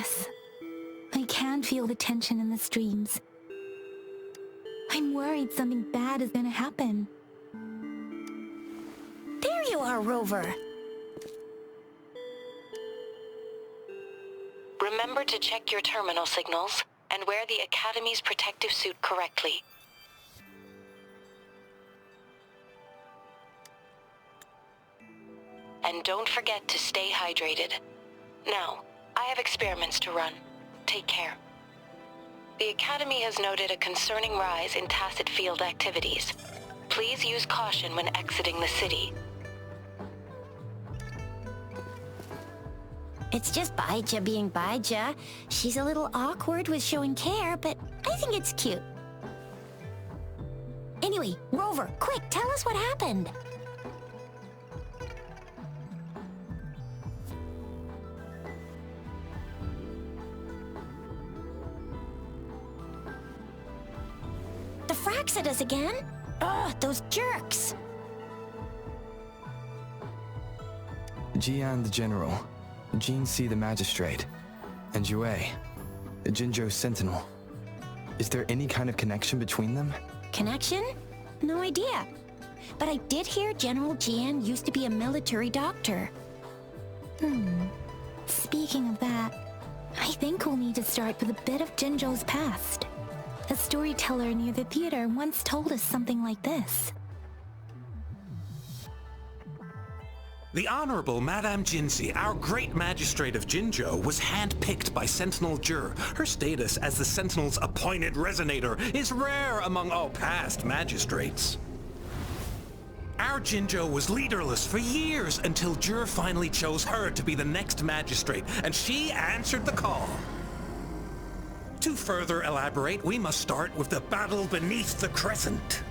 nervous. I can feel the tension in the streams. I'm worried something bad is gonna happen. There you are, Rover. Remember to check your terminal signals and wear the Academy's protective suit correctly. And don't forget to stay hydrated. Now, I have experiments to run. Take care. The Academy has noted a concerning rise in tacit field activities. Please use caution when exiting the city. It's just Baija being Baija. She's a little awkward with showing care, but I think it's cute. Anyway, Rover, quick, tell us what happened. The fracks at us again? Ugh, those jerks! Jian the General, Jean C the Magistrate, and Yue, Jinzhou's Sentinel. Is there any kind of connection between them? Connection? No idea. But I did hear General Jian used to be a military doctor. Speaking of that, I think we'll need to start with a bit of Jinzhou's past. A storyteller near the theater once told us something like this. The Honorable Madame Jinzi, our great magistrate of Jinzhou, was handpicked by Sentinel Jur. Her status as the Sentinel's appointed resonator is rare among all past magistrates. Our Jinzhou was leaderless for years until Jur finally chose her to be the next magistrate, and she answered the call. To further elaborate, we must start with the battle beneath the Crescent.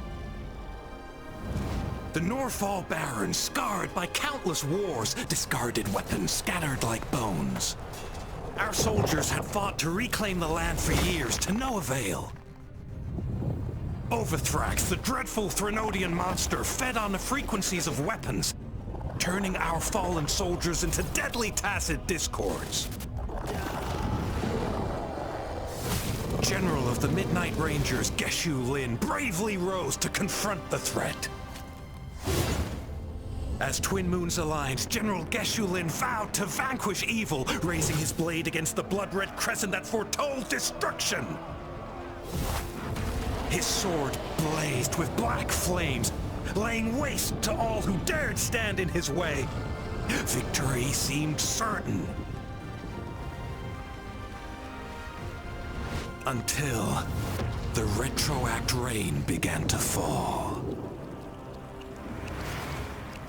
The Norfall Barons, scarred by countless wars, discarded weapons scattered like bones. Our soldiers had fought to reclaim the land for years, to no avail. Overthrax, the dreadful Threnodian monster, fed on the frequencies of weapons, turning our fallen soldiers into deadly tacit discords. General of the Midnight Rangers, Geshu Lin, bravely rose to confront the threat. As Twin Moons aligned, General Geshu Lin vowed to vanquish evil, raising his blade against the blood-red crescent that foretold destruction. His sword blazed with black flames, laying waste to all who dared stand in his way. Victory seemed certain. Until the retroact rain began to fall.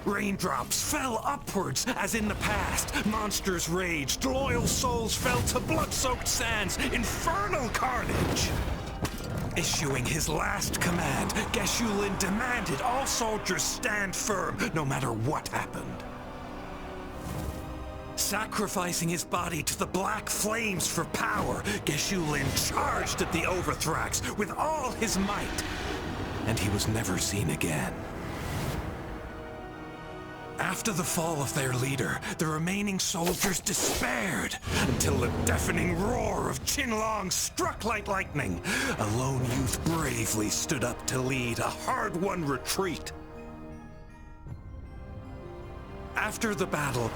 Raindrops fell upwards as in the past. Monsters raged, loyal souls fell to blood-soaked sands, infernal carnage. Issuing his last command, Geshu Lin demanded all soldiers stand firm, no matter what happened. Sacrificing his body to the black flames for power, Geshu Lin charged at the Overthrax with all his might, and he was never seen again. After the fall of their leader, the remaining soldiers despaired until the deafening roar of Qinlong struck like lightning. A lone youth bravely stood up to lead a hard-won retreat. After the battle,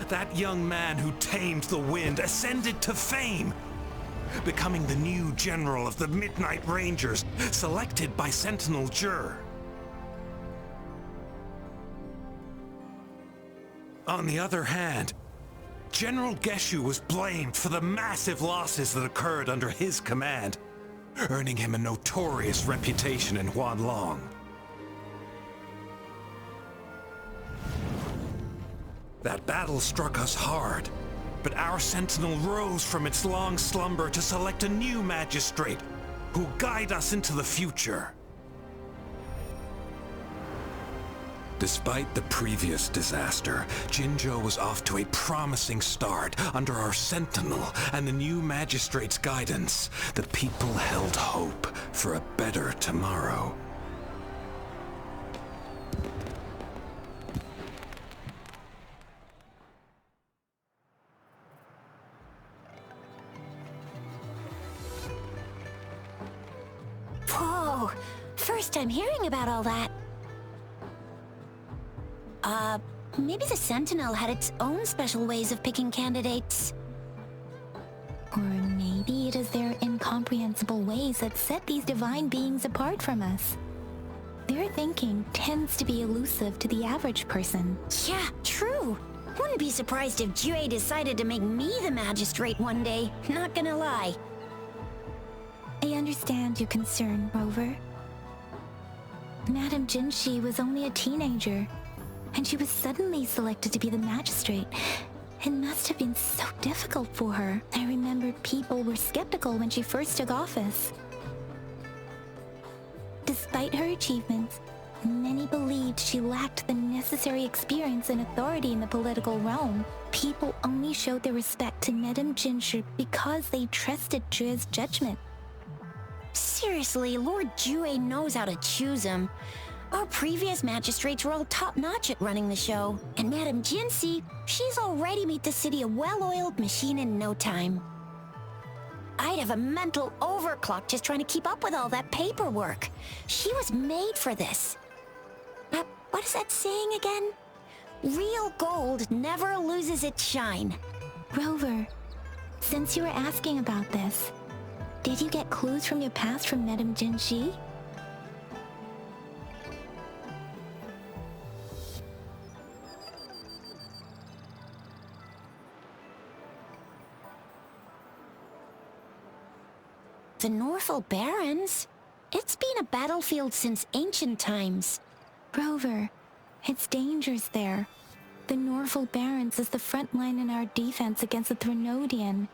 that young man who tamed the wind ascended to fame, becoming the new general of the Midnight Rangers, selected by Sentinel Jur. On the other hand, General Geshu was blamed for the massive losses that occurred under his command, earning him a notorious reputation in Huanlong. That battle struck us hard, but our Sentinel rose from its long slumber to select a new magistrate who'll guide us into the future. Despite the previous disaster, Jinzhou was off to a promising start. Under our Sentinel and the new magistrate's guidance, the people held hope for a better tomorrow. First time hearing about all that. Maybe the Sentinel had its own special ways of picking candidates. Or maybe it is their incomprehensible ways that set these divine beings apart from us. Their thinking tends to be elusive to the average person. Yeah, true. Wouldn't be surprised if Jue decided to make me the magistrate one day. Not gonna lie. I understand your concern, Rover. Madame Jinshi was only a teenager, and she was suddenly selected to be the magistrate. It must have been so difficult for her. I remember people were skeptical when she first took office. Despite her achievements, many believed she lacked the necessary experience and authority in the political realm. People only showed their respect to Madame Jinshi because they trusted Jue's judgment. Seriously, Lord Jue knows how to choose him. Our previous magistrates were all top-notch at running the show. And Madame Jinshi, she's already made the city a well-oiled machine in no time. I'd have a mental overclock just trying to keep up with all that paperwork. She was made for this. What is that saying again? Real gold never loses its shine. Rover, since you were asking about this, did you get clues from your past from Madame Jinshi? The Norfolk Barrens? It's been a battlefield since ancient times. Rover, it's dangerous there. The Norfolk Barrens is the front line in our defense against the Threnodian.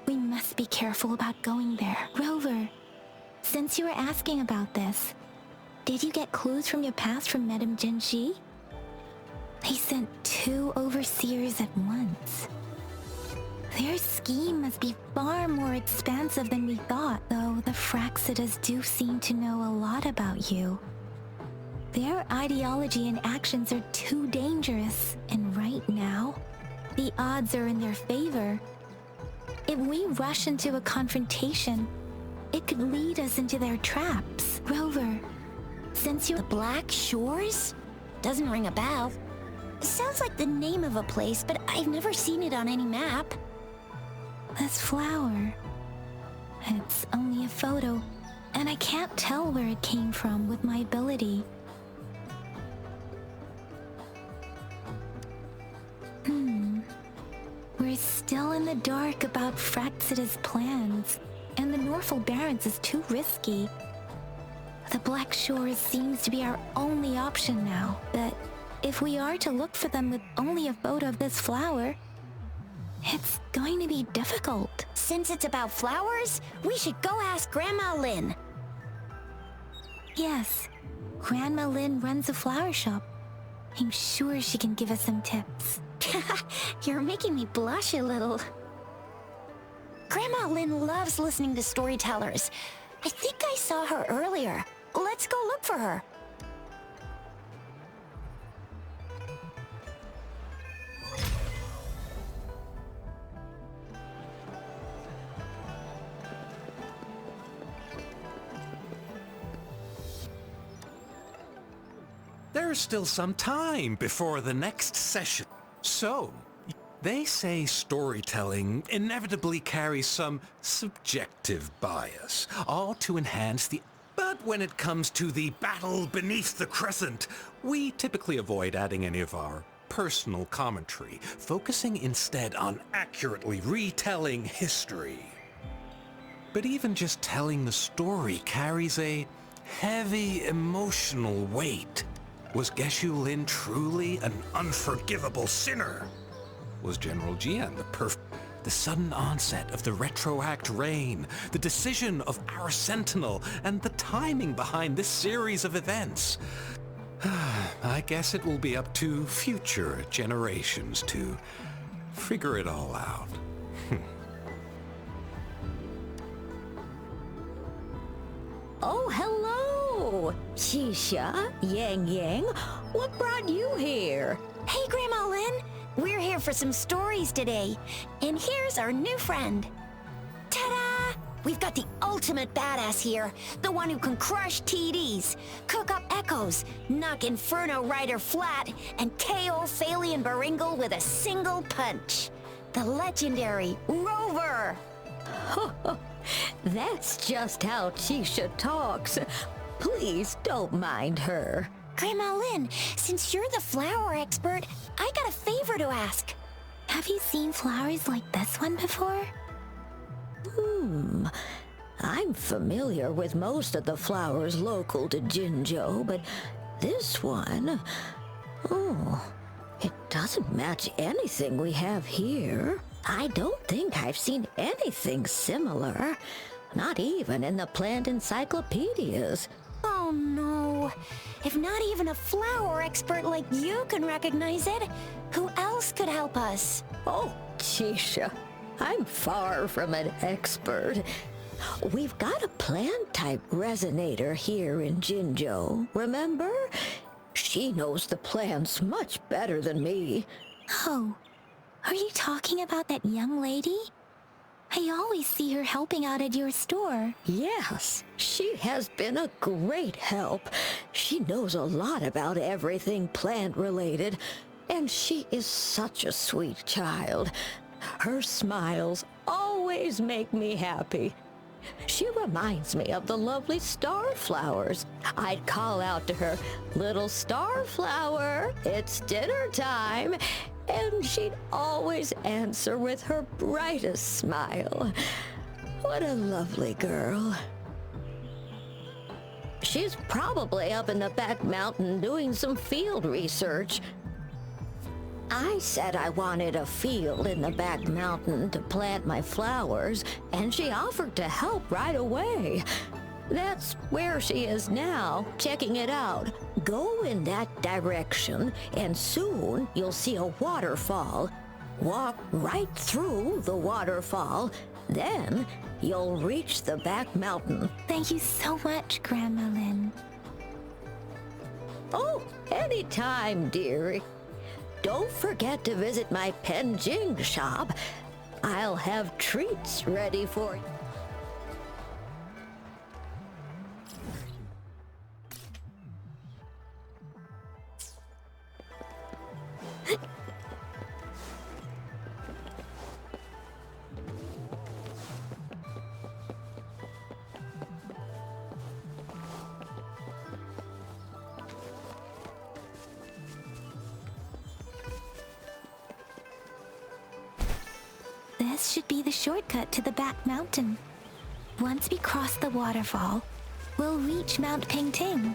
We must be careful about going there. Rover, since you were asking about this, did you get clues from your past from Madame Jinshi? They sent 2 overseers at once. Their scheme must be far more expansive than we thought, though the Fraxidas do seem to know a lot about you. Their ideology and actions are too dangerous, and right now, the odds are in their favor. If we rush into a confrontation, it could lead us into their traps. Rover, since you're... The Black Shores? Doesn't ring a bell. Sounds like the name of a place, but I've never seen it on any map. This flower. It's only a photo, and I can't tell where it came from with my ability. We're still in the dark about Fraxida's plans, and the Norfolk Barrens is too risky. The Black Shores seems to be our only option now, but if we are to look for them with only a photo of this flower, it's going to be difficult. Since it's about flowers, we should go ask Grandma Lynn. Yes, Grandma Lynn runs a flower shop. I'm sure she can give us some tips. You're making me blush a little. Grandma Lynn loves listening to storytellers. I think I saw her earlier. Let's go look for her. There's still some time before the next session. So, they say storytelling inevitably carries some subjective bias, all to enhance the... But when it comes to the battle beneath the crescent, we typically avoid adding any of our personal commentary, focusing instead on accurately retelling history. But even just telling the story carries a heavy emotional weight. Was Geshu Lin truly an unforgivable sinner? Was General Jian the sudden onset of the retroact rain, the decision of our Sentinel, and the timing behind this series of events? I guess it will be up to future generations to figure it all out. Oh, hello! Shisha, Yang Yang, what brought you here? Hey, Grandma Lynn. We're here for some stories today. And here's our new friend. Ta-da! We've got the ultimate badass here. The one who can crush TDs, cook up echoes, knock Inferno Rider flat, and KO Phalian Baringle with a single punch. The legendary Rover! That's just how Chisha talks. Please don't mind her. Grandma Lynn, since you're the flower expert, I got a favor to ask. Have you seen flowers like this one before? I'm familiar with most of the flowers local to Jinzhou, but this one... Oh, it doesn't match anything we have here. I don't think I've seen anything similar. Not even in the plant encyclopedias. Oh no. If not even a flower expert like you can recognize it, who else could help us? Oh, Chisha, I'm far from an expert. We've got a plant-type resonator here in Jinzhou, remember? She knows the plants much better than me. Oh, are you talking about that young lady? I always see her helping out at your store. Yes, she has been a great help. She knows a lot about everything plant-related, and she is such a sweet child. Her smiles always make me happy. She reminds me of the lovely starflowers. I'd call out to her, "Little starflower, it's dinner time," and she'd always answer with her brightest smile. What a lovely girl. She's probably up in the back mountain doing some field research. I said I wanted a field in the back mountain to plant my flowers, and she offered to help right away. That's where she is now, checking it out. Go in that direction, and soon you'll see a waterfall. Walk right through the waterfall, then you'll reach the back mountain. Thank you so much, Grandma Lynn. Oh, anytime, dearie. Don't forget to visit my Penjing shop. I'll have treats ready for you. This should be the shortcut to the back mountain. Once we cross the waterfall, we'll reach Mount Pingting.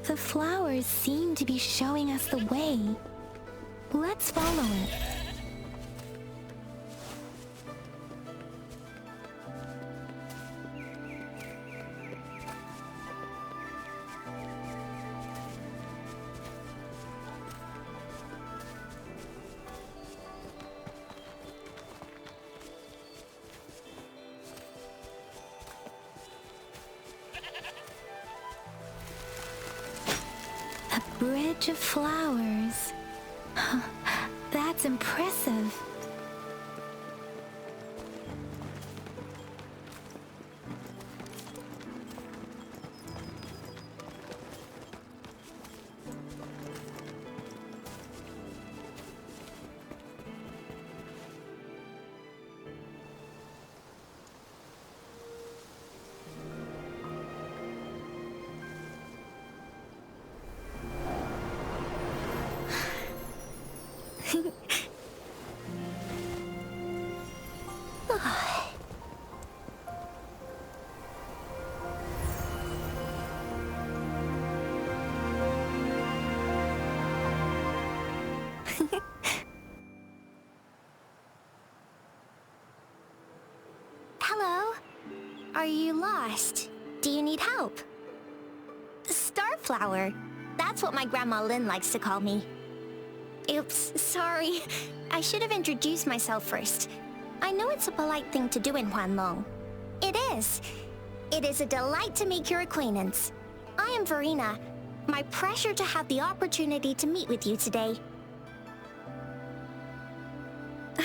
The flowers seem to be showing us the way. Let's follow it. Bridge of flowers. That's impressive. Hello? Are you lost? Do you need help? Starflower. That's what my Grandma Lynn likes to call me. Oops, sorry. I should have introduced myself first. I know it's a polite thing to do in Huanlong. It is. It is a delight to make your acquaintance. I am Verena. My pleasure to have the opportunity to meet with you today.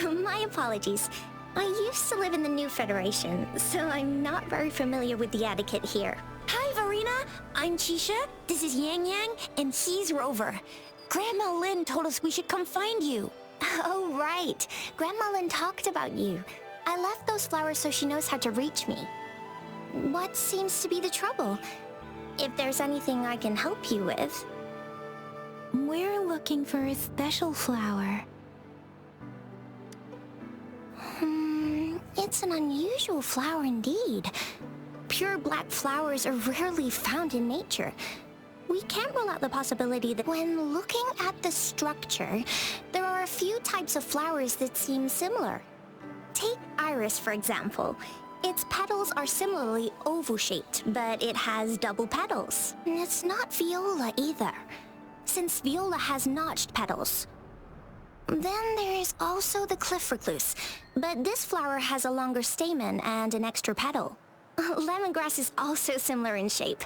My apologies. I used to live in the New Federation, so I'm not very familiar with the etiquette here. Hi, Verena. I'm Chisha. This is Yang Yang, and he's Rover. Grandma Lynn told us we should come find you. Oh, right. Grandma Lynn talked about you. I left those flowers so she knows how to reach me. What seems to be the trouble? If there's anything I can help you with. We're looking for a special flower. It's an unusual flower indeed. Pure black flowers are rarely found in nature. We can't rule out the possibility that when looking at the structure, there are a few types of flowers that seem similar. Take iris, for example. Its petals are similarly oval-shaped, but it has double petals. It's not viola either, since viola has notched petals. Then there is also the cliff recluse, but this flower has a longer stamen and an extra petal. Lemongrass is also similar in shape.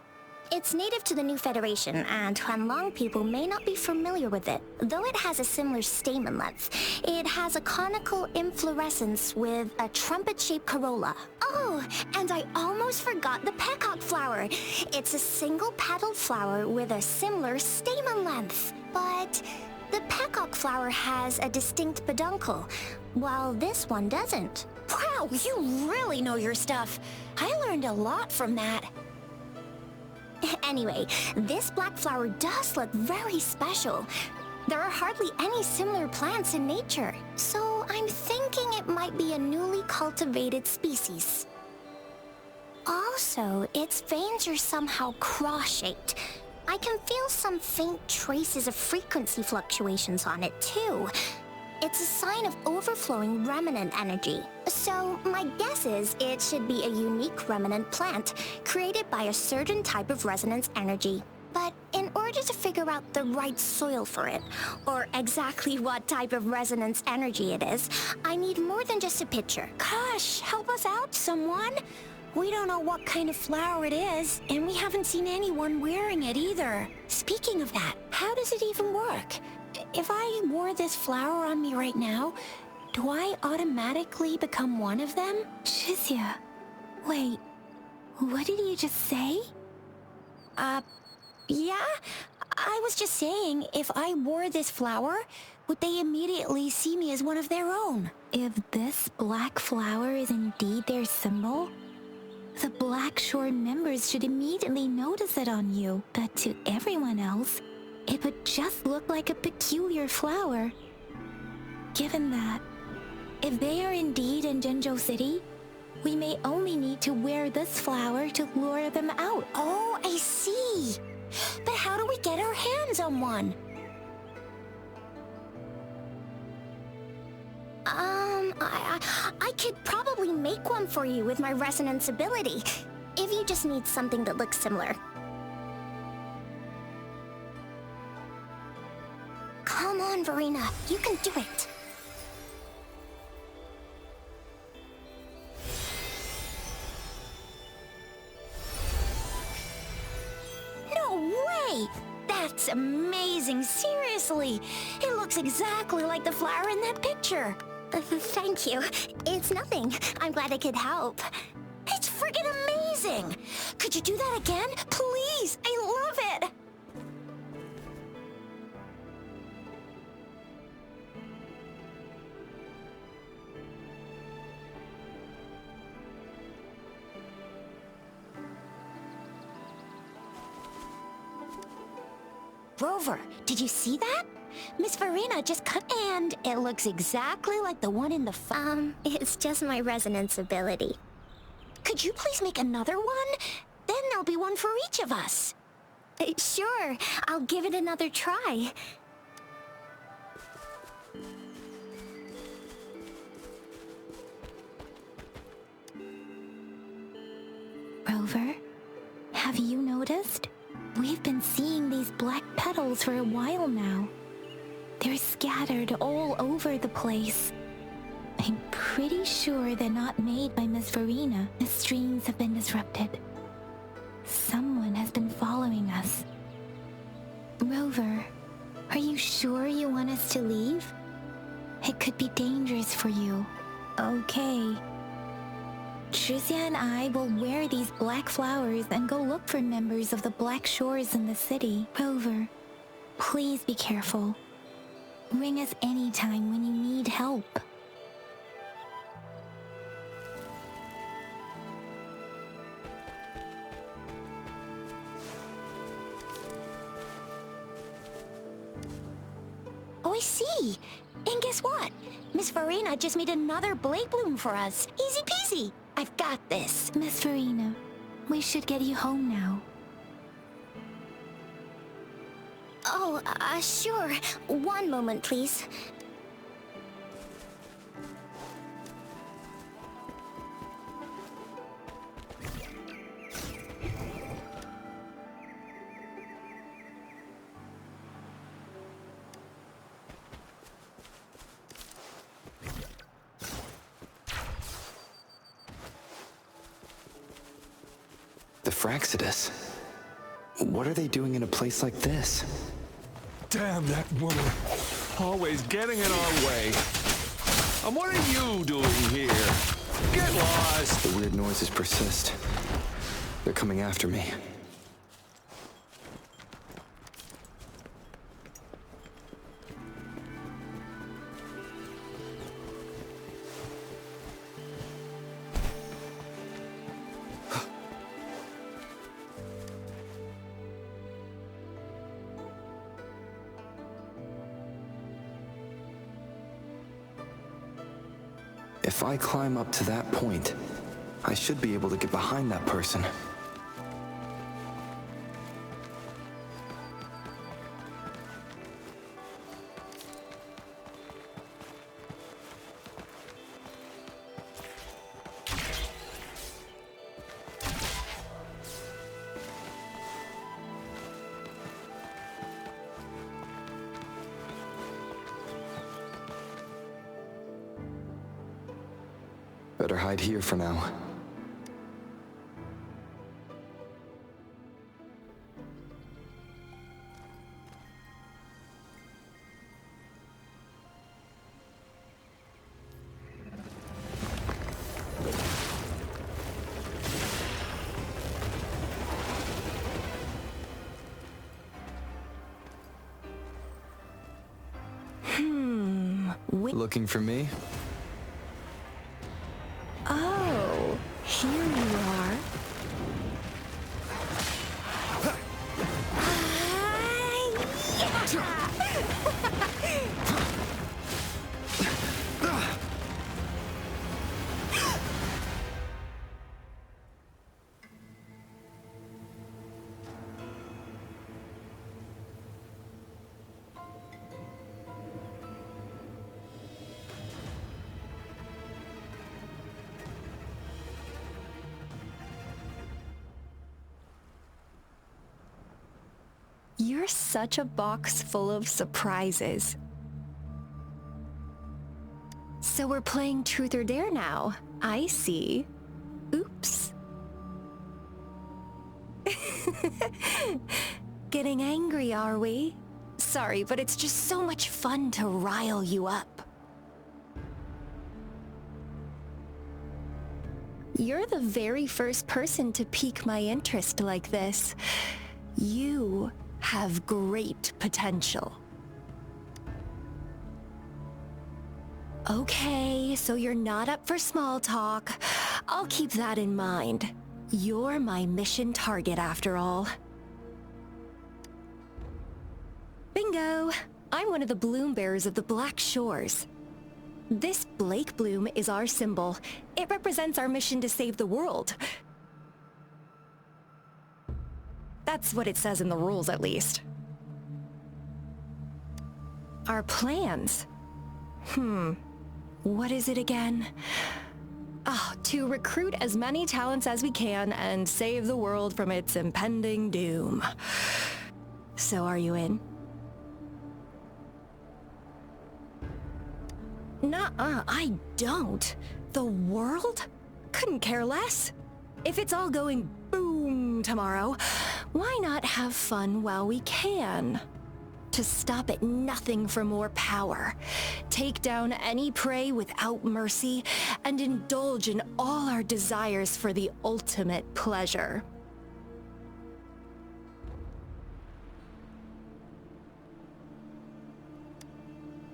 It's native to the New Federation, and Huanlong people may not be familiar with it. Though it has a similar stamen length, it has a conical inflorescence with a trumpet-shaped corolla. Oh, and I almost forgot the peacock flower. It's a single-petaled flower with a similar stamen length. But the peacock flower has a distinct peduncle, while this one doesn't. Wow, you really know your stuff. I learned a lot from that. Anyway, this black flower does look very special. There are hardly any similar plants in nature, so I'm thinking it might be a newly cultivated species. Also, its veins are somehow cross-shaped. I can feel some faint traces of frequency fluctuations on it, too. It's a sign of overflowing remnant energy. So, my guess is it should be a unique remnant plant, created by a certain type of resonance energy. But in order to figure out the right soil for it, or exactly what type of resonance energy it is, I need more than just a picture. Gosh, help us out, someone. We don't know what kind of flower it is, and we haven't seen anyone wearing it either. Speaking of that, how does it even work? If I wore this flower on me right now, do I automatically become one of them? Shizia, wait, what did you just say? Yeah? I was just saying, if I wore this flower, would they immediately see me as one of their own? If this black flower is indeed their symbol, the Black Shore members should immediately notice it on you. But to everyone else, it would just look like a peculiar flower. Given that, if they are indeed in Jinzhou City, we may only need to wear this flower to lure them out. Oh, I see. But how do we get our hands on one? I could probably make one for you with my resonance ability, if you just need something that looks similar. Come on, Verena, you can do it. No way! That's amazing, seriously! It looks exactly like the flower in that picture. Thank you. It's nothing. I'm glad I could help. It's friggin' amazing! Could you do that again? Please! I love it! Rover, did you see that? Miss Verena just cut, and it looks exactly like the one in the It's just my resonance ability. Could you please make another one? Then there'll be one for each of us. Sure, I'll give it another try. Rover, have you noticed? We've been seeing these black petals for a while now. They're scattered all over the place. I'm pretty sure they're not made by Miss Verena. The streams have been disrupted. Someone has been following us. us to leave? It could be dangerous for you. Okay. Tricia and I will wear these black flowers and go look for members of the Black Shores in the city. Rover, please be careful. Ring us anytime when you need help. Oh, I see. And guess what? Miss Farina just made another Blake Bloom for us. Easy peasy. I've got this. Miss Farina, we should get you home now. Oh, sure. One moment, please. The Fraxidus. What are they doing in a place like this? Damn that woman. Always getting in our way. And what are you doing here? Get lost! The weird noises persist. They're coming after me. If I climb up to that point, I should be able to get behind that person. Better hide here for now. Looking for me? Oh, here you are. You're such a box full of surprises. So we're playing Truth or Dare now. I see. Oops. Getting angry, are we? Sorry, but it's just so much fun to rile you up. You're the very first person to pique my interest like this. You have great potential. Okay, so you're not up for small talk. I'll keep that in mind. You're my mission target after all. Bingo! I'm one of the bloom bearers of the Black Shores. This Blake Bloom is our symbol. It represents our mission to save the world. That's what it says in the rules, at least. Our plans? What is it again? To recruit as many talents as we can and save the world from its impending doom. So are you in? Nuh-uh, I don't. The world? Couldn't care less. If it's all going boom tomorrow, why not have fun while we can? to stop at nothing for more power, take down any prey without mercy, and indulge in all our desires for the ultimate pleasure.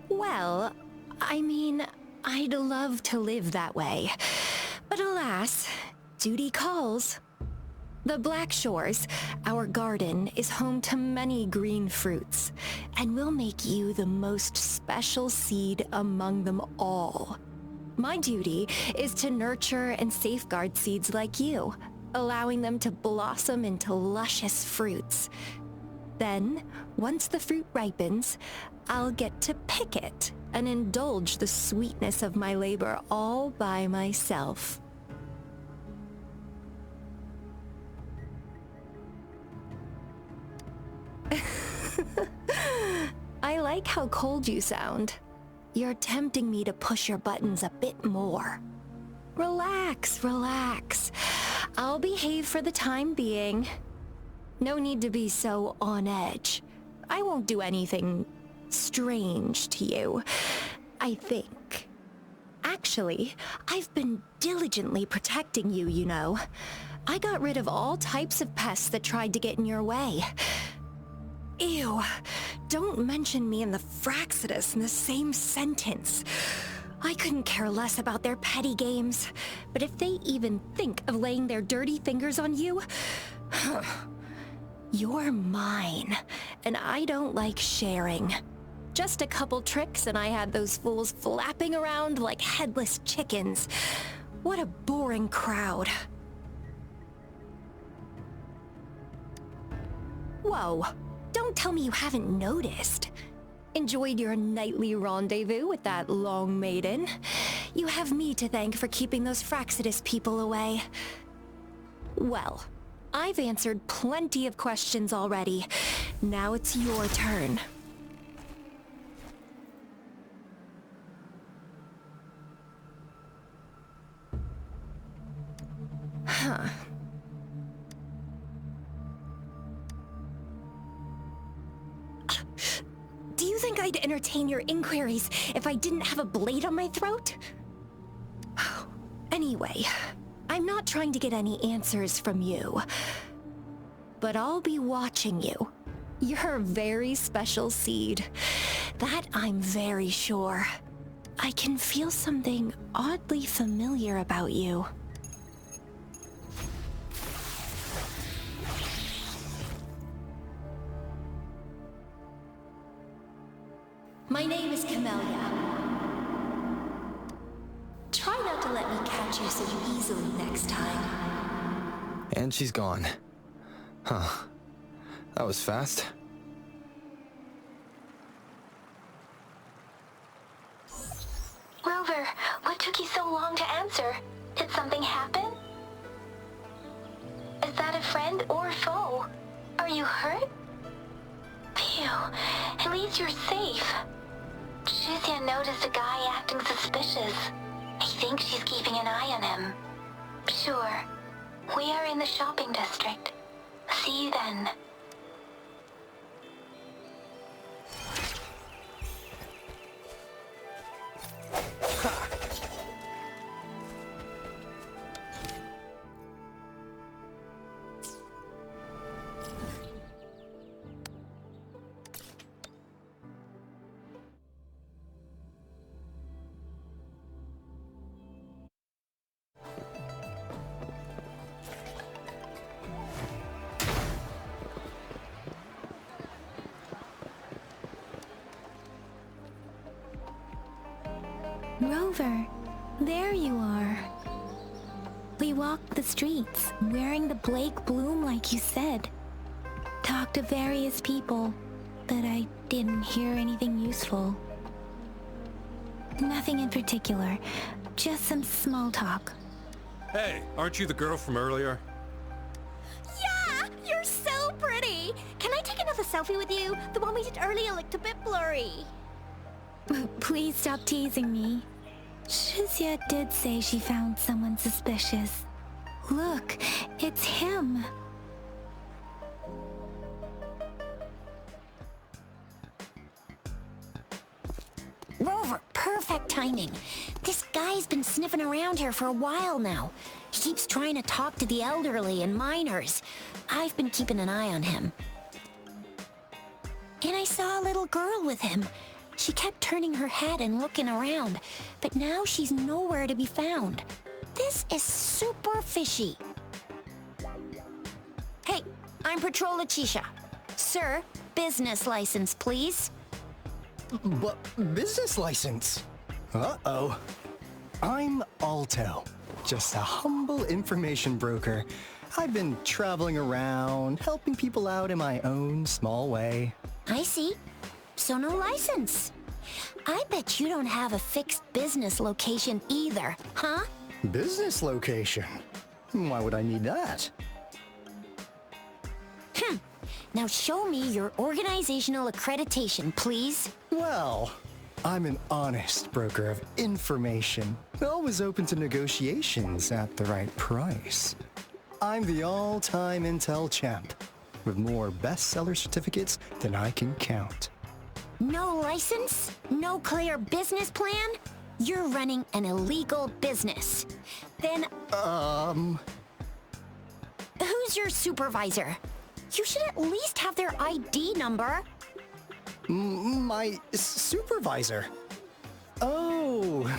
Well, I mean, I'd love to live that way. But alas, duty calls. The Black Shores, our garden, is home to many green fruits, and will make you the most special seed among them all. My duty is to nurture and safeguard seeds like you, allowing them to blossom into luscious fruits. Then, once the fruit ripens, I'll get to pick it and indulge the sweetness of my labor all by myself. I like how cold you sound. You're tempting me to push your buttons a bit more. Relax, relax. I'll behave for the time being. No need to be so on edge. I won't do anything strange to you, I think. Actually, I've been diligently protecting you, you know. I got rid of all types of pests that tried to get in your way. Ew, don't mention me and the Fraxidus in the same sentence. I couldn't care less about their petty games, but if they even think of laying their dirty fingers on you, you're mine, and I don't like sharing. Just a couple tricks and I had those fools flapping around like headless chickens. What a boring crowd. Whoa, don't tell me you haven't noticed. Enjoyed your nightly rendezvous with that long maiden. You have me to thank for keeping those Fraxidus people away. Well, I've answered plenty of questions already. Now it's your turn. Huh. Do you think I'd entertain your inquiries if I didn't have a blade on my throat? Anyway, I'm not trying to get any answers from you, but I'll be watching you. You're a very special seed. That I'm very sure. I can feel something oddly familiar about you. My name is Camellia. Try not to let me catch you so easily next time. And she's gone. Huh. That was fast. Rover, what took you so long to answer? Did something happen? Is that a friend or a foe? Are you hurt? Phew, at least you're safe. Shuzia noticed a guy acting suspicious. I think she's keeping an eye on him. Sure. We are in the shopping district. See you then. Rover, there you are. We walked the streets, wearing the Blake bloom like you said. Talked to various people, but I didn't hear anything useful. Nothing in particular, just some small talk. Hey, aren't you the girl from earlier? Yeah, you're so pretty. Can I take another selfie with you? The one we did earlier looked a bit blurry. Please stop teasing me. Shuzia did say she found someone suspicious. Look, it's him. Rover, perfect timing. This guy's been sniffing around here for a while now. He keeps trying to talk to the elderly and minors. I've been keeping an eye on him. And I saw a little girl with him. She kept turning her head and looking around, but now she's nowhere to be found. This is super fishy. Hey, I'm Patrol Letitia. Sir, business license, please. But business license? Uh-oh. I'm Alto, just a humble information broker. I've been traveling around, helping people out in my own small way. I see. So no license. I bet you don't have a fixed business location either, huh? Business location? Why would I need that? Now show me your organizational accreditation, please. Well, I'm an honest broker of information, always open to negotiations at the right price. I'm the all-time Intel champ, with more bestseller certificates than I can count. No license? No clear business plan? You're running an illegal business. Then, who's your supervisor? You should at least have their ID number. My supervisor? Oh,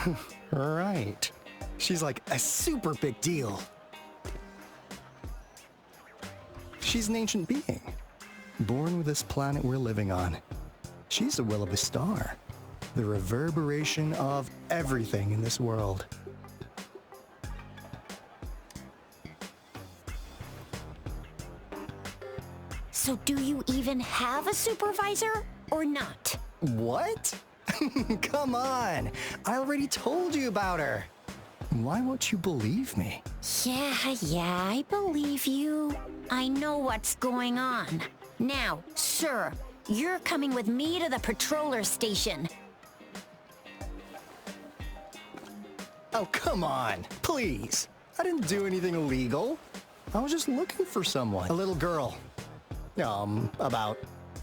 right. She's like a super big deal. She's an ancient being, born with this planet we're living on. She's the will of the star, the reverberation of everything in this world. So do you even have a supervisor or not? What? Come on, I already told you about her. Why won't you believe me? Yeah, I believe you. I know what's going on. Now, sir, you're coming with me to the patroller station. Oh, come on, please. I didn't do anything illegal. I was just looking for someone. A little girl. About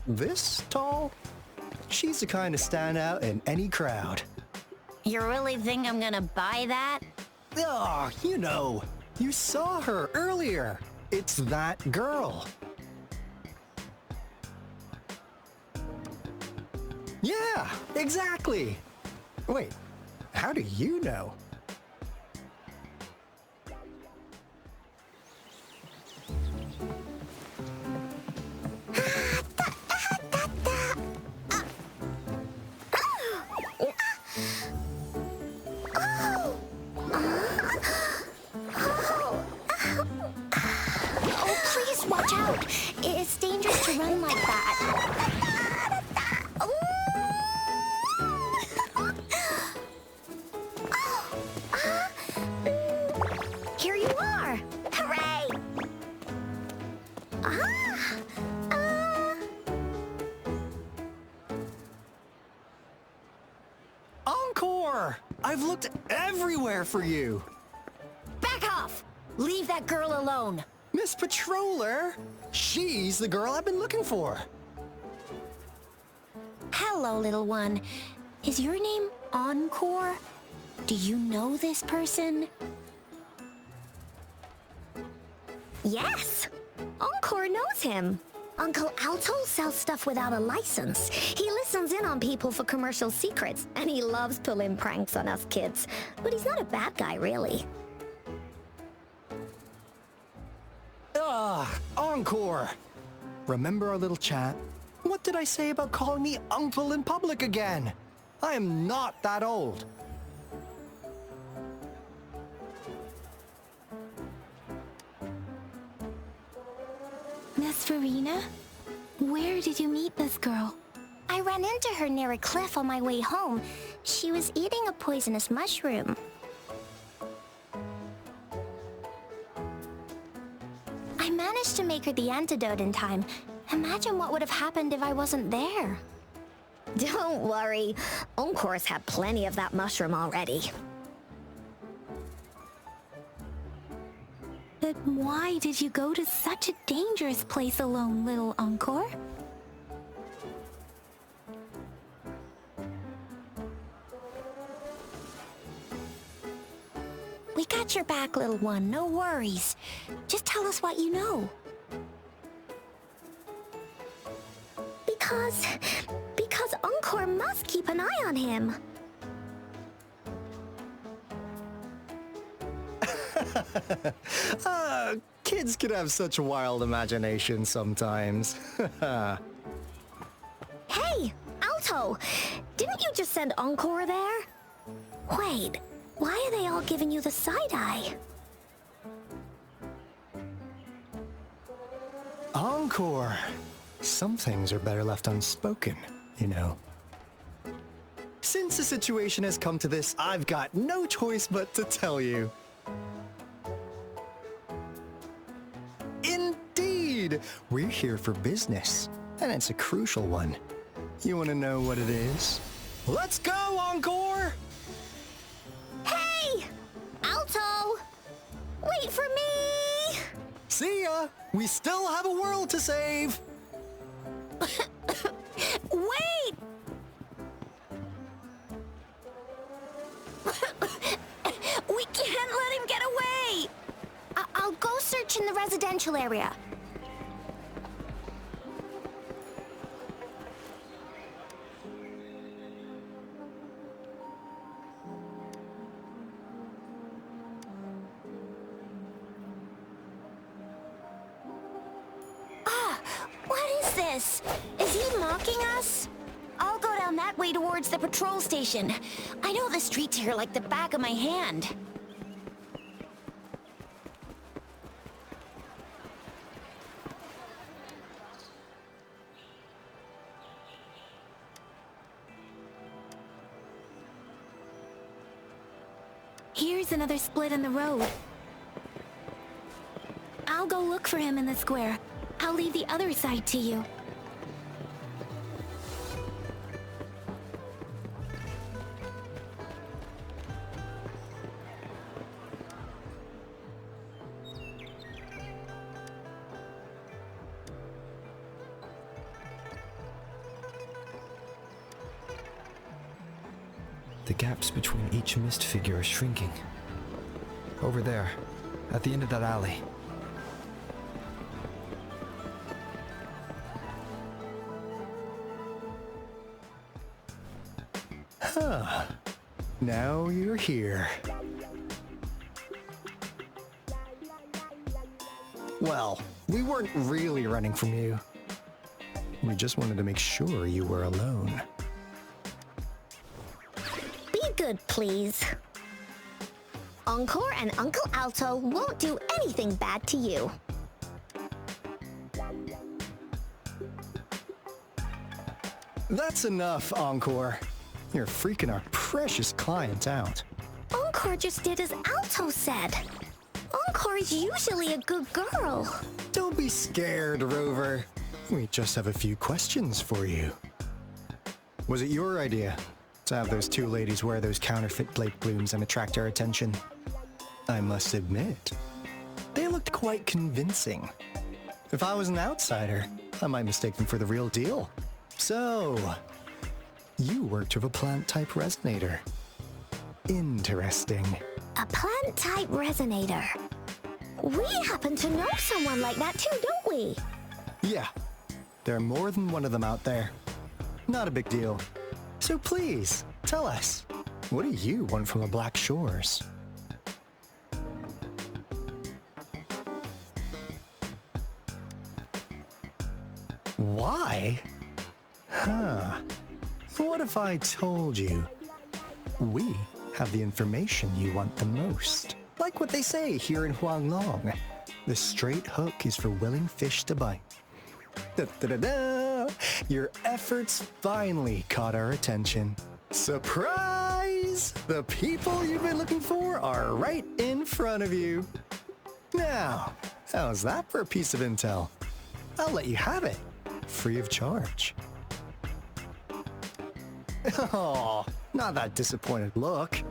this tall? She's the kind to stand out in any crowd. You really think I'm gonna buy that? Oh, you saw her earlier. It's that girl. Yeah, exactly. Wait, how do you know? Watch out! It's dangerous to run like that. Here you are! Hooray! Encore! I've looked everywhere for you. Back off! Leave that girl alone. Miss Patroller! She's the girl I've been looking for. Hello, little one. Is your name Encore? Do you know this person? Yes! Encore knows him. Uncle Alto sells stuff without a license. He listens in on people for commercial secrets, and he loves pulling pranks on us kids. But he's not a bad guy, really. Encore! Remember our little chat? What did I say about calling me uncle in public again? I am not that old. Miss Verena? Where did you meet this girl? I ran into her near a cliff on my way home. She was eating a poisonous mushroom. I managed to make her the antidote in time. Imagine what would have happened if I wasn't there. Don't worry. Encore's had plenty of that mushroom already. But why did you go to such a dangerous place alone, little Encore? got your back, little one. No worries. Just tell us what you know. Because Encore must keep an eye on him. Kids can have such wild imaginations sometimes. Hey, Alto! Didn't you just send Encore there? Wait, why are they all giving you the side eye? Encore! Some things are better left unspoken, you know. Since the situation has come to this, I've got no choice but to tell you. Indeed! We're here for business, and it's a crucial one. You want to know what it is? Let's go, Encore! Hey! Alto! Wait for me! See ya! We still have a world to save! Wait! We can't let him get away! I'll go search in the residential area. What is this? Is he mocking us? I'll go down that way towards the patrol station. I know the streets here like the back of my hand. Here's another split in the road. I'll go look for him in the square. I'll leave the other side to you. The gaps between each mist figure are shrinking. Over there, at the end of that alley. Huh. Now you're here. Well, we weren't really running from you. We just wanted to make sure you were alone. Be good, please. Encore and Uncle Alto won't do anything bad to you. That's enough, Encore. You're freaking our precious client out. Encore just did as Alto said. Encore is usually a good girl. Don't be scared, Rover. We just have a few questions for you. Was it your idea to have those two ladies wear those counterfeit Blake blooms and attract our attention? I must admit, they looked quite convincing. If I was an outsider, I might mistake them for the real deal. So, you worked with a plant-type resonator. Interesting. A plant-type resonator. We happen to know someone like that too, don't we? Yeah, there are more than one of them out there. Not a big deal. So please, tell us, what do you want from the Black Shores? Why? Huh. What if I told you we have the information you want the most? Like what they say here in Huanglong, the straight hook is for willing fish to bite. Da-da-da-da! Your efforts finally caught our attention. Surprise! The people you've been looking for are right in front of you. Now, how's that for a piece of intel? I'll let you have it, free of charge. Oh, not that disappointed look.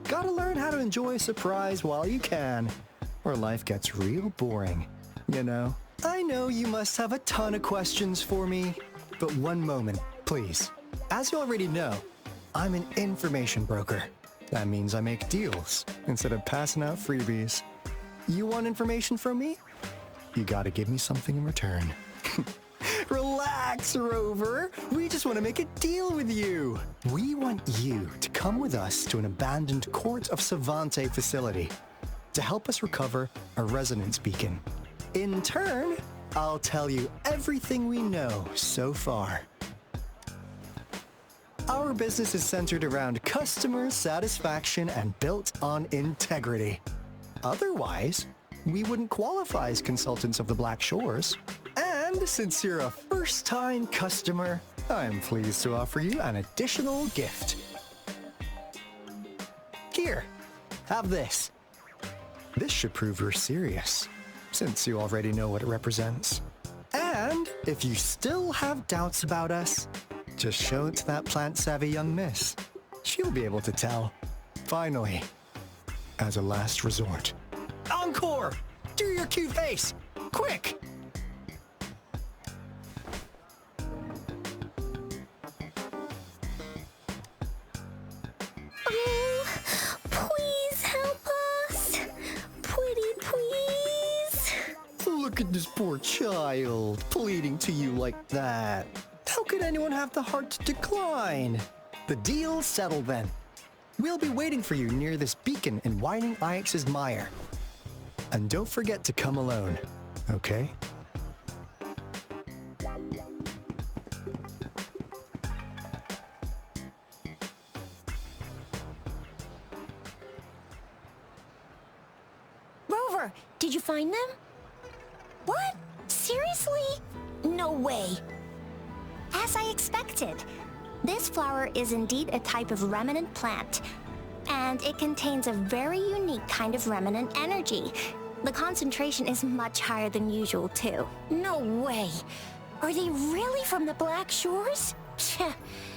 Gotta learn how to enjoy a surprise while you can, or life gets real boring, you know? I know you must have a ton of questions for me, but one moment, please. As you already know, I'm an information broker. That means I make deals instead of passing out freebies. You want information from me? You gotta give me something in return. Relax, Rover. We just want to make a deal with you. We want you to come with us to an abandoned Court of Savante facility to help us recover a resonance beacon. In turn, I'll tell you everything we know so far. Our business is centered around customer satisfaction and built on integrity. Otherwise, we wouldn't qualify as consultants of the Black Shores. And since you're a first-time customer, I'm pleased to offer you an additional gift. Here, have this. This should prove you're serious, since you already know what it represents. And if you still have doubts about us, just show it to that plant-savvy young miss. She'll be able to tell. Finally, as a last resort. Encore! Do your cute face! Quick! Oh, please help us. Pretty please. Look at this poor child, pleading to you like that. How could anyone have the heart to decline? The deal's settled then. We'll be waiting for you near this beacon in Whining Ix's mire. And don't forget to come alone, okay? Rover, did you find them? What? Seriously? No way. As I expected, this flower is indeed a type of remnant plant, and it contains a very unique kind of remnant energy. The concentration is much higher than usual, too. No way. Are they really from the Black Shores? Tch,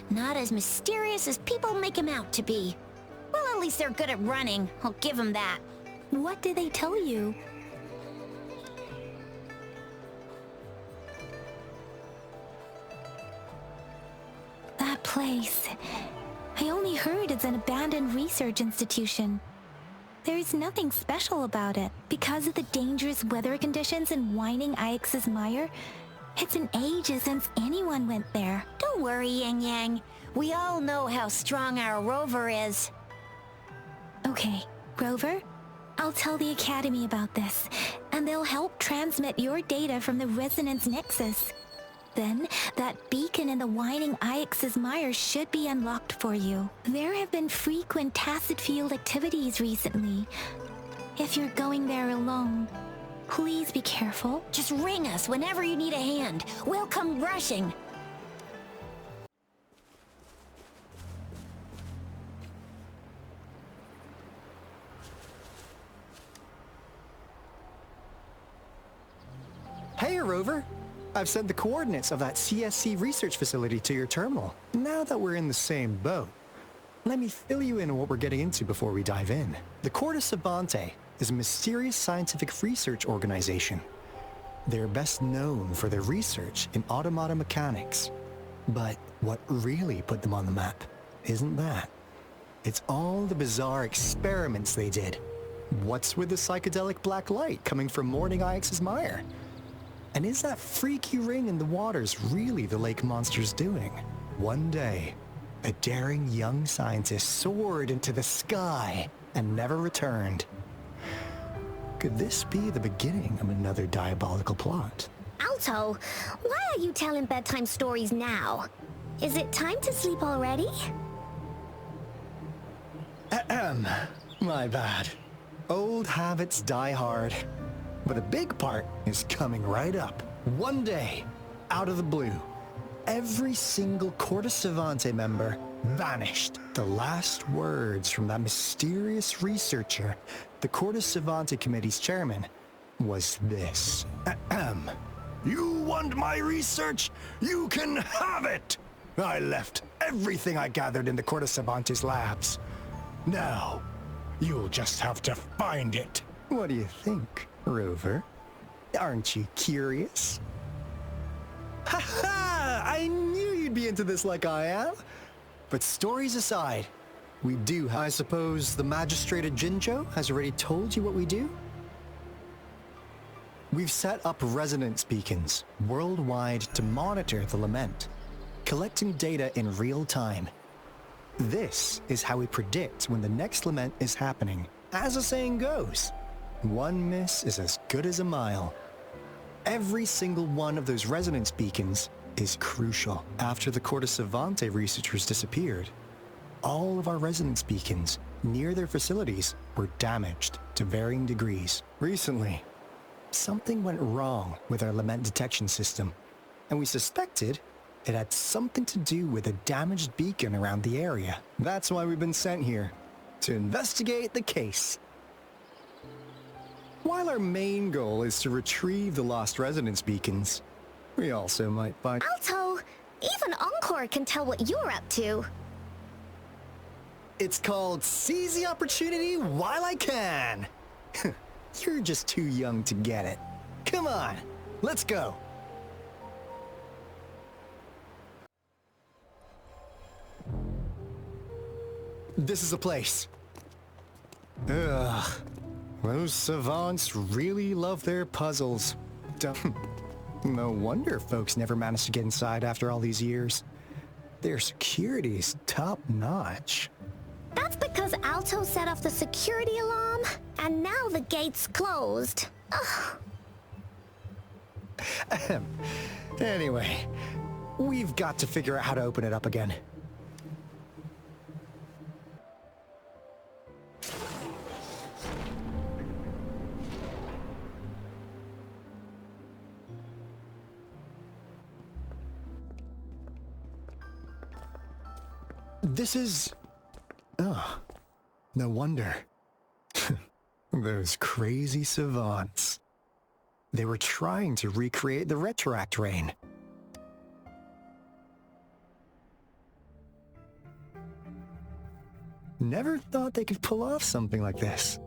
not as mysterious as people make them out to be. Well, at least they're good at running. I'll give them that. What did they tell you? That place. I only heard it's an abandoned research institution. There is nothing special about it. Because of the dangerous weather conditions in Whining Ix's mire, it's been ages since anyone went there. Don't worry, Yang Yang. We all know how strong our Rover is. Okay, Rover, I'll tell the Academy about this, and they'll help transmit your data from the Resonance Nexus. Then, that beacon in the Whining Ix's mire should be unlocked for you. There have been frequent tacit field activities recently. If you're going there alone, please be careful. Just ring us whenever you need a hand. We'll come rushing. Hey, Rover. I've sent the coordinates of that CSC research facility to your terminal. Now that we're in the same boat, let me fill you in on what we're getting into before we dive in. The Court of Savante is a mysterious scientific research organization. They're best known for their research in automata mechanics. But what really put them on the map isn't that. It's all the bizarre experiments they did. What's with the psychedelic black light coming from Morning Ix's mire? And is that freaky ring in the waters really the lake monster's doing? One day, a daring young scientist soared into the sky and never returned. Could this be the beginning of another diabolical plot? Alto, why are you telling bedtime stories now? Is it time to sleep already? Ahem. My bad. Old habits die hard. But a big part is coming right up. One day, out of the blue, every single Court of Savante member vanished. The last words from that mysterious researcher, the Court of Savante Committee's chairman, was this. Ahem. You want my research? You can have it! I left everything I gathered in the Court of Savante's labs. Now, you'll just have to find it. What do you think, Rover? Aren't you curious? Ha ha! I knew you'd be into this like I am. But stories aside, We do. I suppose the magistrate at Jinzhou has already told you what we do? We've set up resonance beacons worldwide to monitor the lament, collecting data in real time. This is how we predict when the next lament is happening. As the saying goes, one miss is as good as a mile. Every single one of those resonance beacons is crucial. After the Corte Savante researchers disappeared, all of our resonance beacons near their facilities were damaged to varying degrees. Recently, something went wrong with our lament detection system, and we suspected it had something to do with a damaged beacon around the area. That's why we've been sent here, to investigate the case. While our main goal is to retrieve the lost resonance beacons, we also might find— Alto, even Encore can tell what you're up to. It's called Seize the Opportunity While I Can. You're just too young to get it. Come on, let's go. This is a place. Ugh. Those savants really love their puzzles. No wonder folks never managed to get inside after all these years. Their security's top-notch. That's because Alto set off the security alarm, and now the gate's closed. Ugh. Anyway, we've got to figure out how to open it up again. This is— oh, no wonder. Those crazy savants. They were trying to recreate the retroact rain. Never thought they could pull off something like this.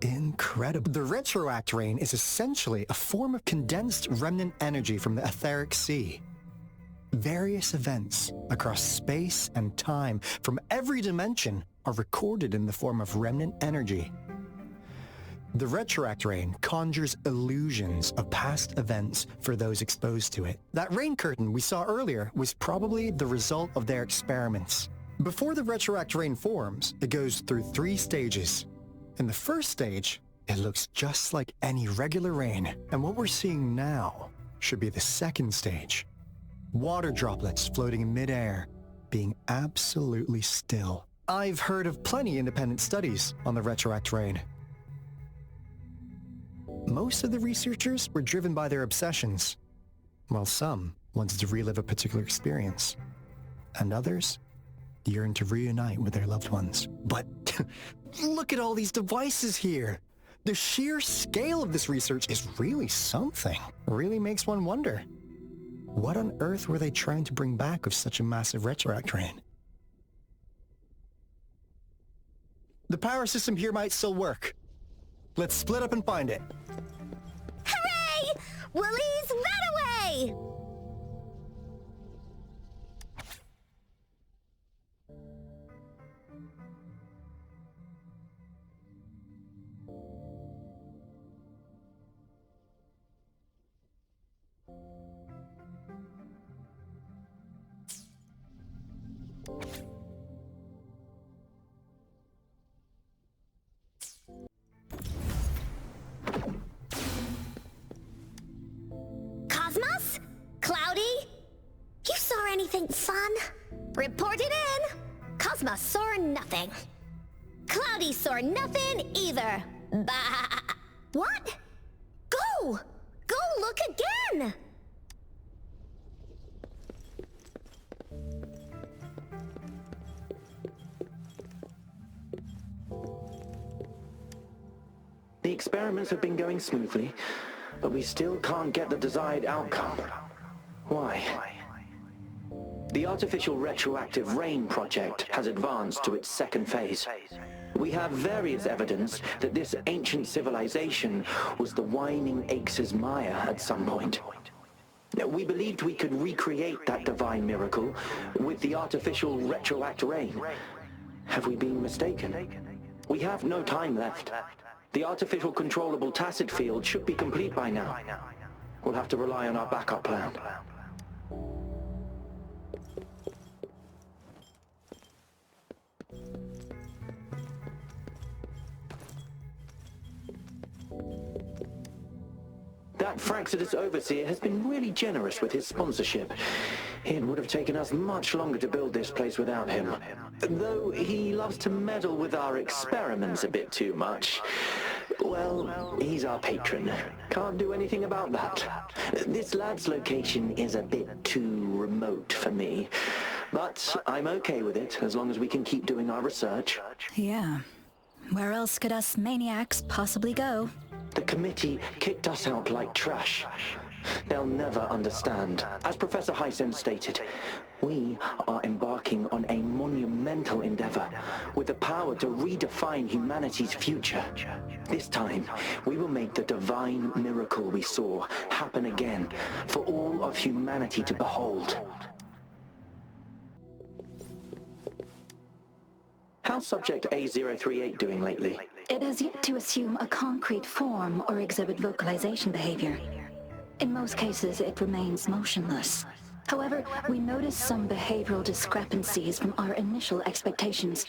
Incredible. The retroact rain is essentially a form of condensed remnant energy from the etheric sea. Various events across space and time from every dimension are recorded in the form of remnant energy. The retroact rain conjures illusions of past events for those exposed to it. That rain curtain we saw earlier was probably the result of their experiments. Before the retroact rain forms, it goes through 3 stages. In the first stage, it looks just like any regular rain, and what we're seeing now should be the second stage. Water droplets floating in midair, being absolutely still. I've heard of plenty independent studies on the retroact rain. Most of the researchers were driven by their obsessions, while some wanted to relive a particular experience, and others yearned to reunite with their loved ones. But look at all these devices here! The sheer scale of this research is really something. Really makes one wonder. What on earth were they trying to bring back with such a massive retroact rain? The power system here might still work. Let's split up and find it. Hooray! Willie's run away! Cosmos? Cloudy? You saw anything fun? Report it in! Cosmos saw nothing. Cloudy saw nothing either. Bah! What? Go! Go look again! The experiments have been going smoothly, but we still can't get the desired outcome. Why? The artificial retroactive rain project has advanced to its second phase. We have various evidence that this ancient civilization was the Whining Aches' Maya at some point. We believed we could recreate that divine miracle with the artificial retroact rain. Have we been mistaken? We have no time left. The artificial controllable tacit field should be complete by now. We'll have to rely on our backup plan. That Fraxidus overseer has been really generous with his sponsorship. It would have taken us much longer to build this place without him. Though he loves to meddle with our experiments a bit too much. Well, he's our patron. Can't do anything about that. This lab's location is a bit too remote for me. But I'm okay with it, as long as we can keep doing our research. Yeah. Where else could us maniacs possibly go? The committee kicked us out like trash. They'll never understand. As Professor Hysen stated, we are embarking on a monumental endeavor with the power to redefine humanity's future. This time, we will make the divine miracle we saw happen again for all of humanity to behold. How's Subject A038 doing lately? It has yet to assume a concrete form or exhibit vocalization behavior. In most cases, it remains motionless. However, we notice some behavioral discrepancies from our initial expectations,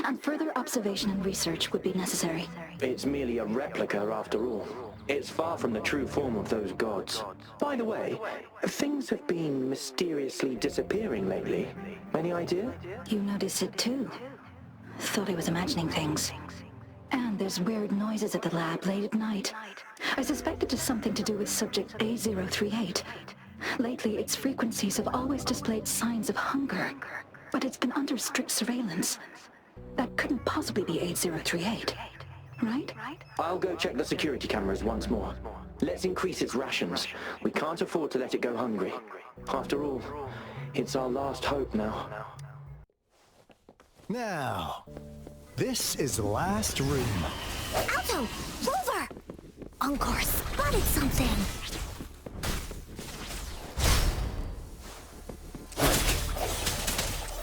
and further observation and research would be necessary. It's merely a replica after all. It's far from the true form of those gods. By the way, things have been mysteriously disappearing lately. Any idea? You noticed it too. Thought I was imagining things. And there's weird noises at the lab late at night. I suspect it is something to do with Subject A038. Lately, its frequencies have always displayed signs of hunger, but it's been under strict surveillance. That couldn't possibly be A038, right? I'll go check the security cameras once more. Let's increase its rations. We can't afford to let it go hungry. After all, it's our last hope now. Now, this is the last room. Alto! Rover! Encore spotted something!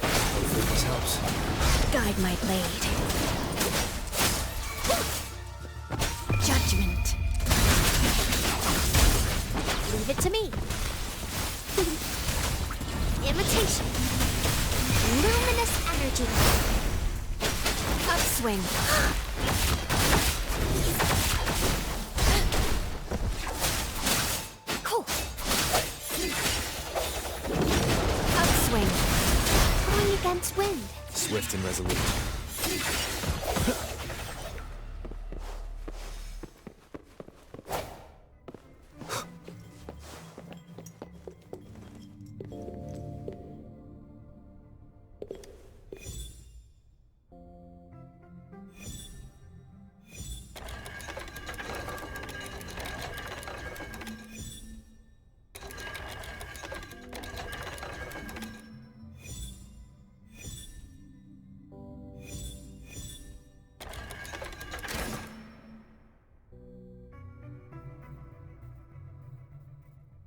Hopefully this helps. Guide my blade. Judgment. Leave it to me. Imitation. Luminous energy. Upswing. Cool. Upswing. Going against wind. Swift and resolute.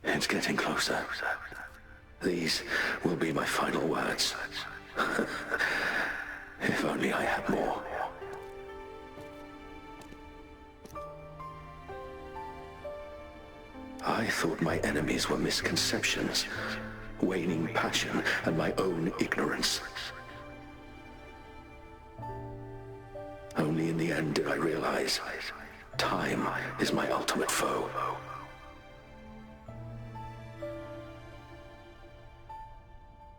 It's getting closer. These will be my final words. If only I had more. I thought my enemies were misconceptions, waning passion, and my own ignorance. Only in the end did I realize time is my ultimate foe.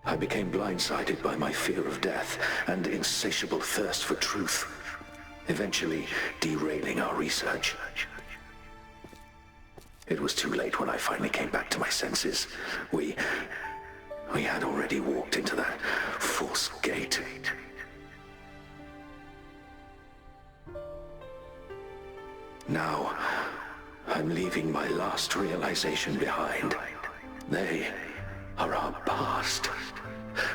I became blindsided by my fear of death and insatiable thirst for truth, eventually derailing our research. It was too late when I finally came back to my senses. We had already walked into that false gate. Now, I'm leaving my last realization behind. They are our past,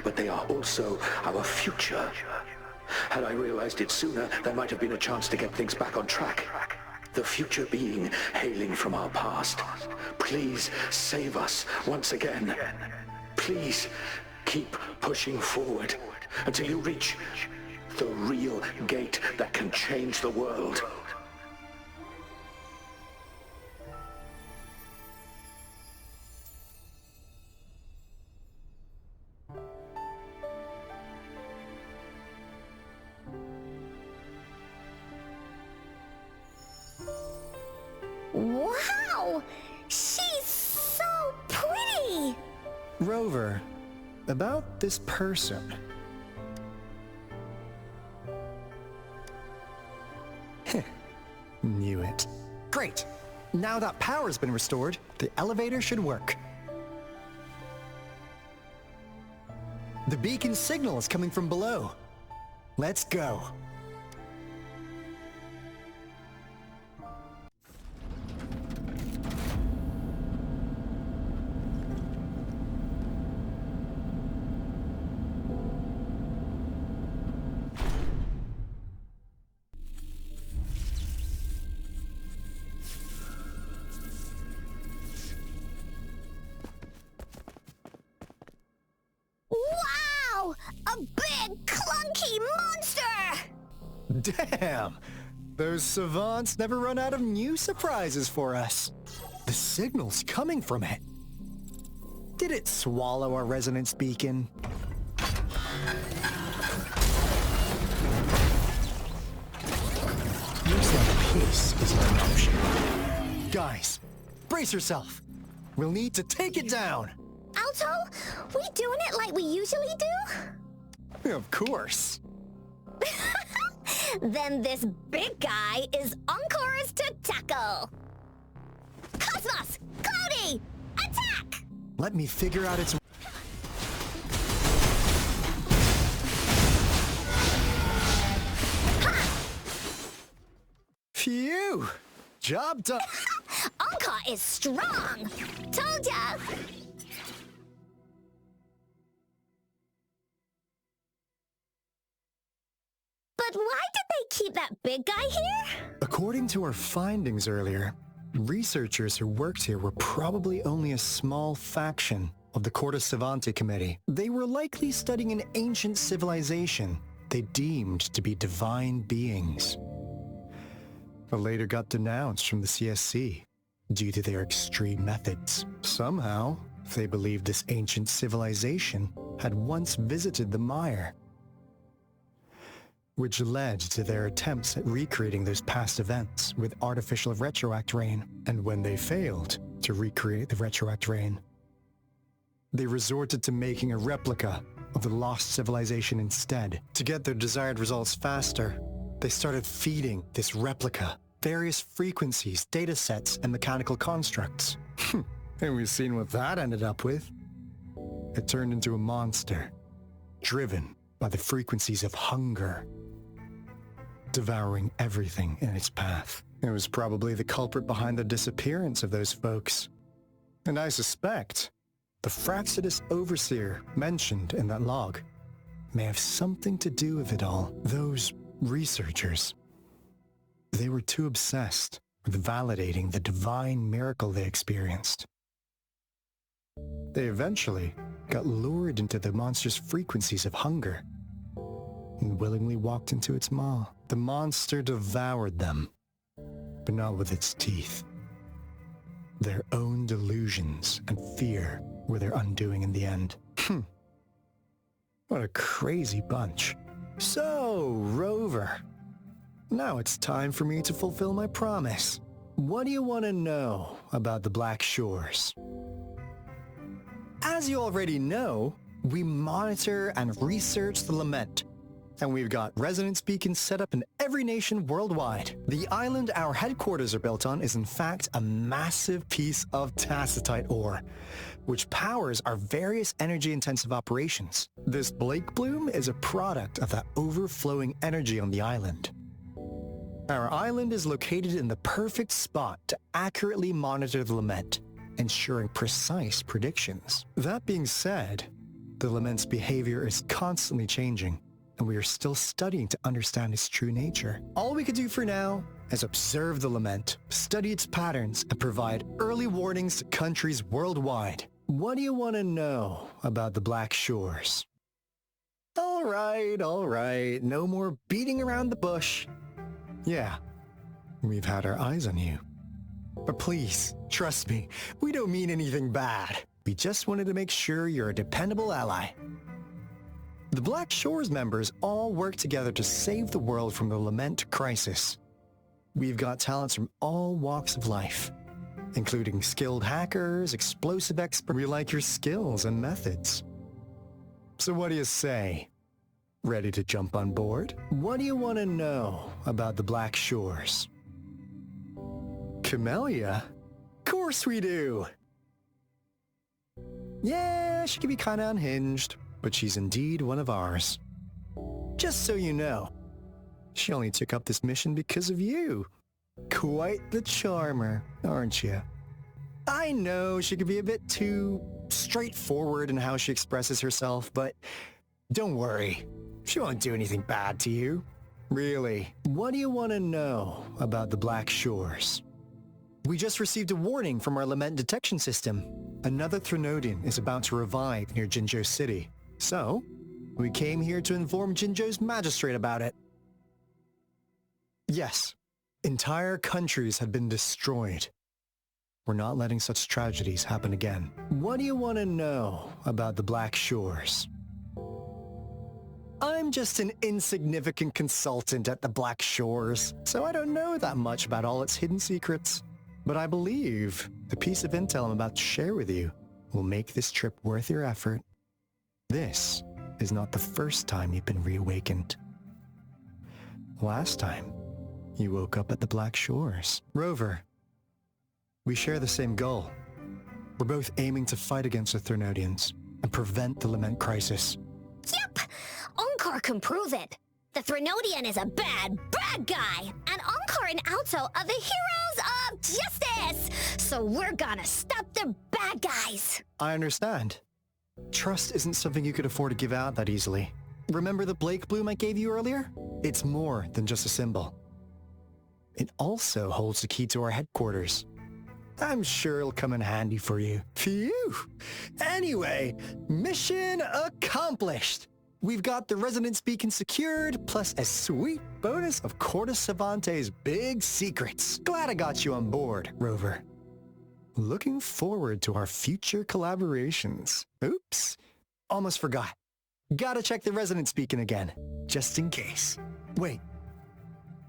but they are also our future. Had I realized it sooner, there might have been a chance to get things back on track. The future being hailing from our past. Please save us once again. Please keep pushing forward until you reach The real gate that can change the world. Wow! She's so pretty! Rover, about this person. Knew it. Great! Now that power's been restored, the elevator should work. The beacon signal is coming from below. Let's go. Wow! A big, clunky monster! Damn! Those savants never run out of new surprises for us. The signal's coming from it. Did it swallow our resonance beacon? Looks like peace is an option. Guys, brace yourself. We'll need to take it down. Alto, we doing it like we usually do? Of course. Then this big guy is Encore's to tackle. Cosmos! Cloudy! Attack! Let me figure out its... Phew! Job done. Encore is strong! Told ya! But why did they keep that big guy here? According to our findings earlier, researchers who worked here were probably only a small faction of the Corte Savante Committee. They were likely studying an ancient civilization they deemed to be divine beings, but later got denounced from the CSC due to their extreme methods. Somehow, they believed this ancient civilization had once visited the mire, which led to their attempts at recreating those past events with artificial retroact rain. And when they failed to recreate the retroact rain, they resorted to making a replica of the lost civilization instead. To get their desired results faster, they started feeding this replica various frequencies, data sets, and mechanical constructs. And we've seen what that ended up with. It turned into a monster, driven by the frequencies of hunger, devouring everything in its path. It was probably the culprit behind the disappearance of those folks. And I suspect the Fraxidus Overseer mentioned in that log may have something to do with it all. Those researchers, they were too obsessed with validating the divine miracle they experienced. They eventually got lured into the monster's frequencies of hunger and willingly walked into its maw. The monster devoured them, but not with its teeth. Their own delusions and fear were their undoing in the end. What a crazy bunch. So, Rover, now it's time for me to fulfill my promise. What do you want to know about the Black Shores? As you already know, we monitor and research the Lament, and we've got resonance beacons set up in every nation worldwide. The island our headquarters are built on is in fact a massive piece of tacitite ore, which powers our various energy-intensive operations. This Blake Bloom is a product of that overflowing energy on the island. Our island is located in the perfect spot to accurately monitor the Lament, ensuring precise predictions. That being said, the Lament's behavior is constantly changing, and we are still studying to understand its true nature. All we can do for now is observe the Lament, study its patterns, and provide early warnings to countries worldwide. What do you want to know about the Black Shores? All all right. No more beating around the bush. Yeah, we've had our eyes on you. But please, trust me, we don't mean anything bad. We just wanted to make sure you're a dependable ally. The Black Shores members all work together to save the world from the Lament crisis. We've got talents from all walks of life, including skilled hackers, explosive experts. We like your skills and methods. So what do you say? Ready to jump on board? What do you want to know about the Black Shores? Camellia? Of course we do! Yeah, she can be kinda unhinged, but she's indeed one of ours. Just so you know, she only took up this mission because of you. Quite the charmer, aren't you? I know she can be a bit too straightforward in how she expresses herself, but don't worry. She won't do anything bad to you. Really, what do you want to know about the Black Shores? We just received a warning from our lament detection system. Another Threnodian is about to revive near Jinzhou City. So, we came here to inform Jinzhou's magistrate about it. Yes, entire countries had been destroyed. We're not letting such tragedies happen again. What do you want to know about the Black Shores? I'm just an insignificant consultant at the Black Shores, so I don't know that much about all its hidden secrets. But I believe the piece of intel I'm about to share with you will make this trip worth your effort. This is not the first time you've been reawakened. Last time, you woke up at the Black Shores. Rover, we share the same goal. We're both aiming to fight against the Threnodians and prevent the Lament crisis. Yep! Onkar can prove it. The Threnodian is a bad, bad guy, and Onkar and Alto are the heroes of justice! So we're gonna stop the bad guys! I understand. Trust isn't something you could afford to give out that easily. Remember the Blake Bloom I gave you earlier? It's more than just a symbol. It also holds the key to our headquarters. I'm sure it'll come in handy for you. Phew! Anyway, mission accomplished! We've got the resonance beacon secured, plus a sweet bonus of Cortus Savante's big secrets. Glad I got you on board, Rover. Looking forward to our future collaborations. Oops, almost forgot. Gotta check the resonance beacon again, just in case. Wait,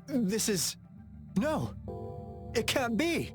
this is... No, it can't be.